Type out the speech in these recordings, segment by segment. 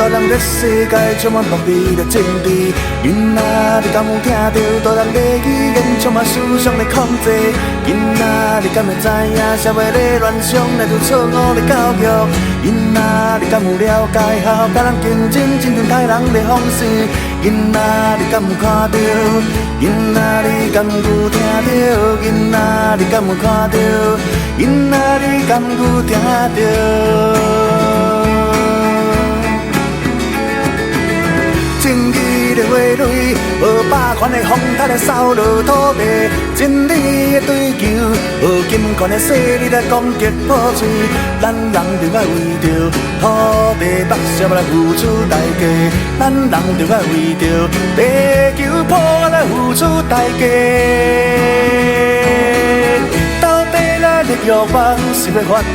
大人的世界充满暴力的政治。囡仔，你敢有听到大人的语言充满思想的控制？囡仔，你敢会知影社会的乱象来自错误的教育？囡仔，你敢有了解好甲人竞争真正害人的方式？囡仔，你敢有看到？囡仔，你敢有听到？囡仔，你敢有看到？囡仔，你敢有听到？正义的花蕊，无霸权的风塔来扫落土地，真理的追求，无金权的势力来攻击破碎，咱人就该为着土地白色来付出代价，咱人就该为着地球破坏来付出代价。到底咱的欲望是要发展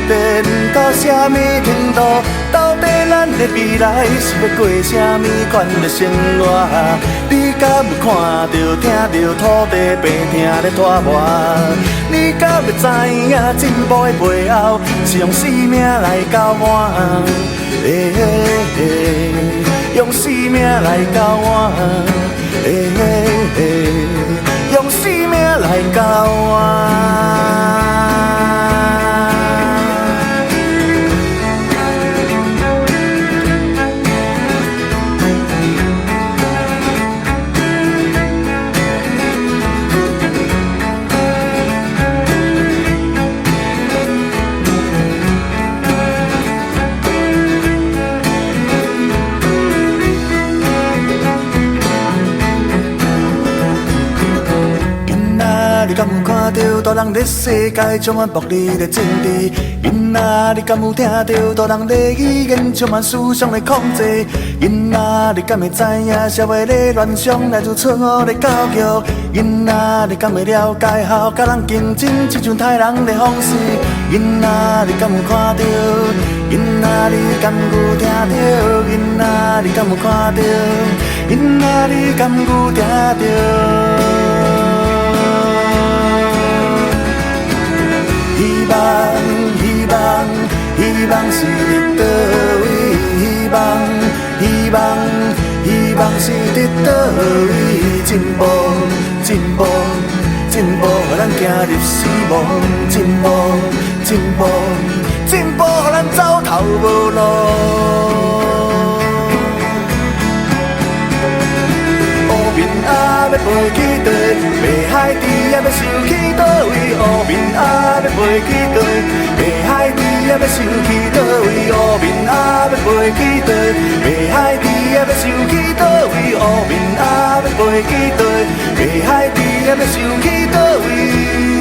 到什么程度？到底咱的未来是要过什么款的生活？你敢有看到、听到土地病痛在拖磨？你敢会知影进步的背后是用生命来交换？用生命来交换，用生命来交换。你敢有看到大人的世界充满暴力的政治？囡仔，你敢有听到大人的语言充满思想的控制？囡仔，你敢会知影社会的乱象来自错误的教育？囡仔，你敢会了解好甲人竞争这种害人的方式？囡仔，你敢有看到？囡仔，你敢有听到？囡仔，你敢有看到？囡仔，你敢有听到？希望是伫倒位？希望是伫倒位？进步，互咱行入死亡。进步，互咱走投无路。乌面仔要飞去佗？北海猪也要收去佗位？乌面仔要飞去佗？北海猪也要收去佗位？乌面仔要飞去佗？北海猪也要收去佗位？乌面仔要飞去佗？北海猪也要收去佗位？